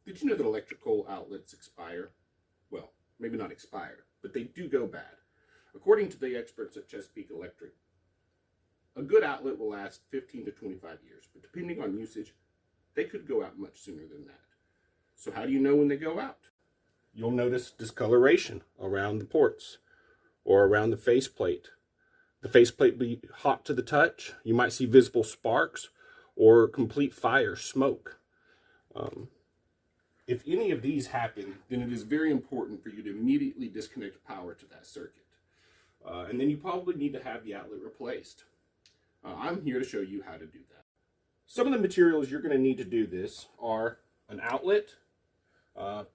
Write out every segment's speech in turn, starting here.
Did you know that electrical outlets expire? Well, maybe not expire, but they do go bad. According to the experts at Chesapeake Electric, a good outlet will last 15 to 25 years, but depending on usage, they could go out much sooner than that. So how do you know when they go out? You'll notice discoloration around the ports or around the faceplate. The faceplate will be hot to the touch. You might see visible sparks or complete fire, smoke. If any of these happen, then it is very important for you to immediately disconnect power to that circuit. And then you probably need to have the outlet replaced. I'm here to show you how to do that. Some of the materials you're going to need to do this are an outlet.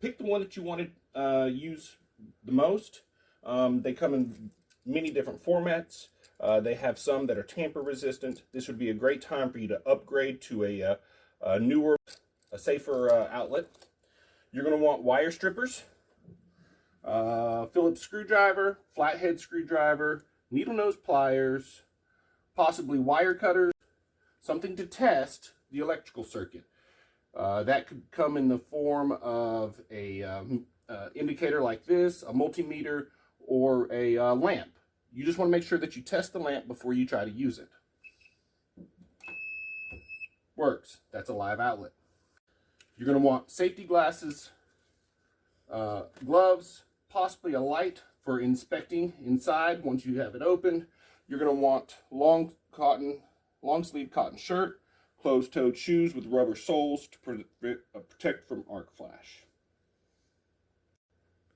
Pick the one that you want to use the most. They come in many different formats. They have some that are tamper resistant. This would be a great time for you to upgrade to a newer, a safer outlet. You're going to want wire strippers, Phillips screwdriver, flathead screwdriver, needle nose pliers, possibly wire cutters, something to test the electrical circuit. That could come in the form of a indicator like this, a multimeter, or a lamp. You just want to make sure that you test the lamp before you try to use it. Works. That's a live outlet. You're going to want safety glasses, gloves, possibly a light for inspecting inside once you have it opened. You're going to want long sleeve cotton shirt, closed-toed shoes with rubber soles to protect from arc flash.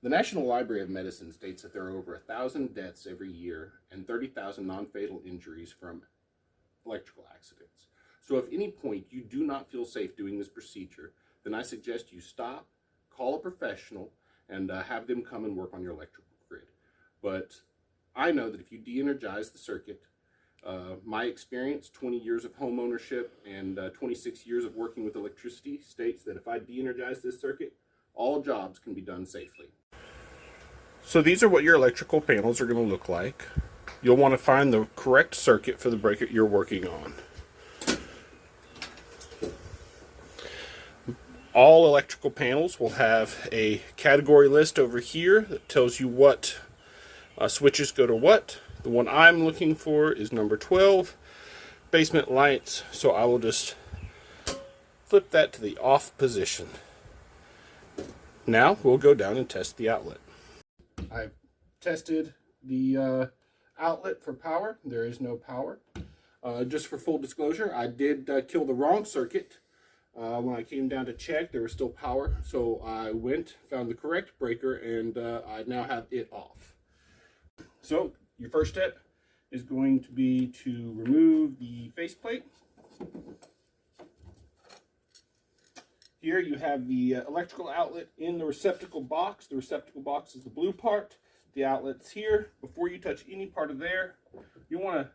The National Library of Medicine states that there are over 1,000 deaths every year and 30,000 non-fatal injuries from electrical accidents. So if at any point you do not feel safe doing this procedure, then I suggest you stop, call a professional, and have them come and work on your electrical grid. But I know that if you de-energize the circuit, my experience, 20 years of home ownership and 26 years of working with electricity, states that if I de-energize this circuit, all jobs can be done safely. So these are what your electrical panels are going to look like. You'll want to find the correct circuit for the breaker you're working on. All electrical panels will have a category list over here that tells you what switches go to what. The one I'm looking for is number 12, basement lights, so I will just flip that to the off position. Now we'll go down and test the outlet. I've tested the outlet for power. There is no power. Just for full disclosure, I did kill the wrong circuit. When I came down to check, there was still power, so I went, found the correct breaker, and I now have it off. So your first step is going to be to remove the faceplate. Here you have the electrical outlet in the receptacle box. The receptacle box is the blue part. The outlet's here. Before you touch any part of there, you want to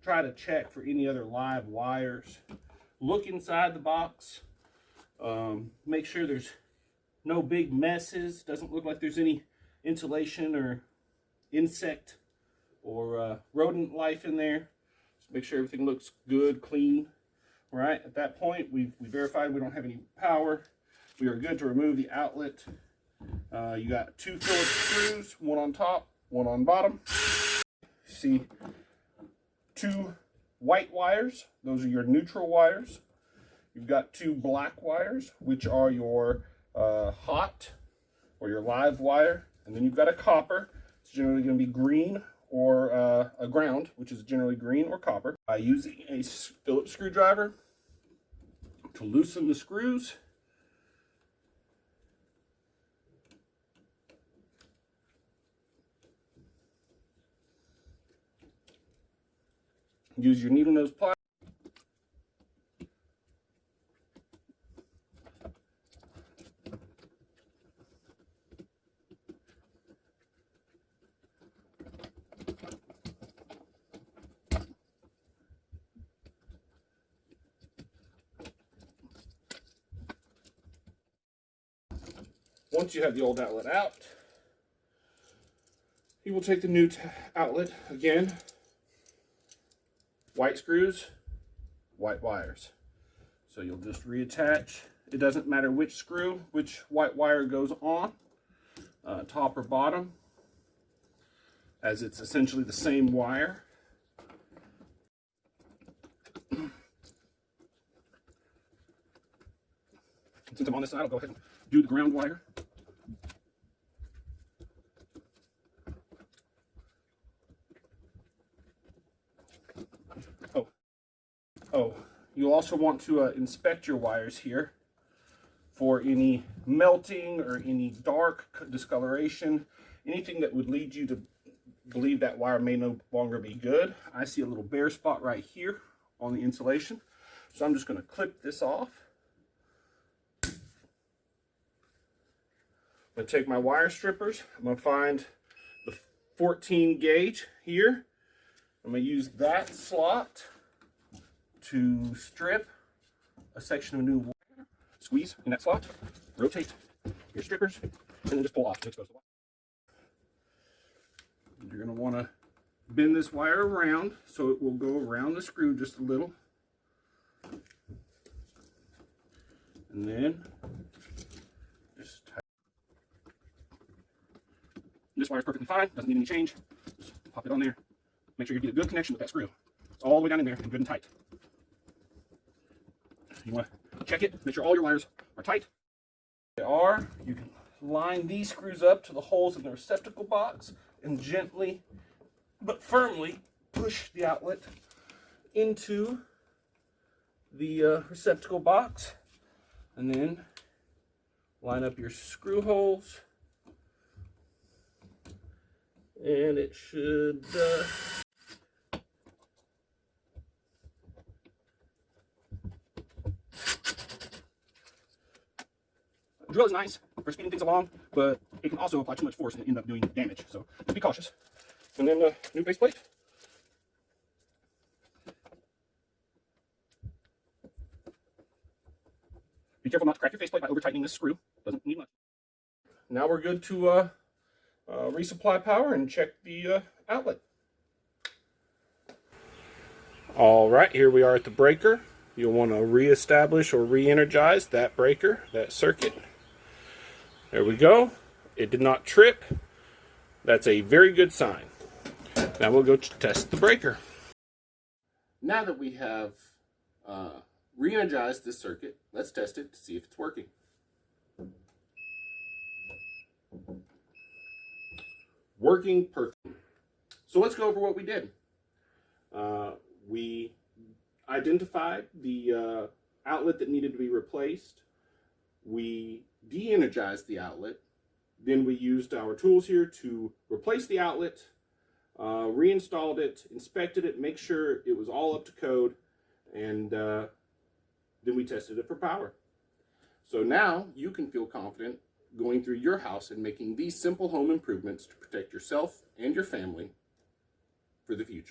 try to check for any other live wires. Look inside the box. Make sure there's no big messes. Doesn't look like there's any insulation or insect or rodent life in there. Just make sure everything looks good, clean. All right, at that point, we verified we don't have any power. We are good to remove the outlet. You got 2 Phillips screws, one on top, one on bottom. See 2 white wires. Those are your neutral wires. You've got 2 black wires, which are your hot or your live wire. And then you've got a copper. It's generally going to be green, or a ground, which is generally green or copper. By using a Phillips screwdriver to loosen the screws, use your needle nose pliers. Once you have the old outlet out, you will take the new outlet again. White screws, white wires. So you'll just reattach It doesn't matter which screw, which white wire goes on, top or bottom, as it's essentially the same wire. Since I'm on this side, I'll go ahead and do the ground wire. Oh, you'll also want to inspect your wires here for any melting or any dark discoloration, anything that would lead you to believe that wire may no longer be good. I see a little bare spot right here on the insulation, so I'm just going to clip this off. I'm going to take my wire strippers. I'm going to find the 14 gauge here. I'm going to use that slot to strip a section of new wire. Squeeze in that slot, rotate your strippers, and then just pull off to expose the wire. You're going to want to bend this wire around so it will go around the screw just a little. And then just tighten. This wire is perfectly fine, doesn't need any change. Just pop it on there. Make sure you get a good connection with that screw. It's all the way down in there and good and tight. You want to check it, make sure all your wires are tight. They are. You can line these screws up to the holes in the receptacle box and gently but firmly push the outlet into the receptacle box, and then line up your screw holes, and it should drill is nice for speeding things along, but it can also apply too much force and end up doing damage. So just be cautious. And then new faceplate. Be careful not to crack your faceplate by over tightening this screw. Doesn't need much. Now we're good to resupply power and check the outlet. All right, here we are at the breaker. You'll want to reestablish or re-energize that breaker, that circuit. There we go. It did not trip. That's a very good sign. Now we'll go test the breaker. Now that we have re-energized this circuit, let's test it to see if it's working. Working perfectly. So let's go over what we did. We identified the outlet that needed to be replaced. We de-energized the outlet. Then we used our tools here to replace the outlet, reinstalled it, inspected it, make sure it was all up to code, and then we tested it for power. So now you can feel confident going through your house and making these simple home improvements to protect yourself and your family for the future.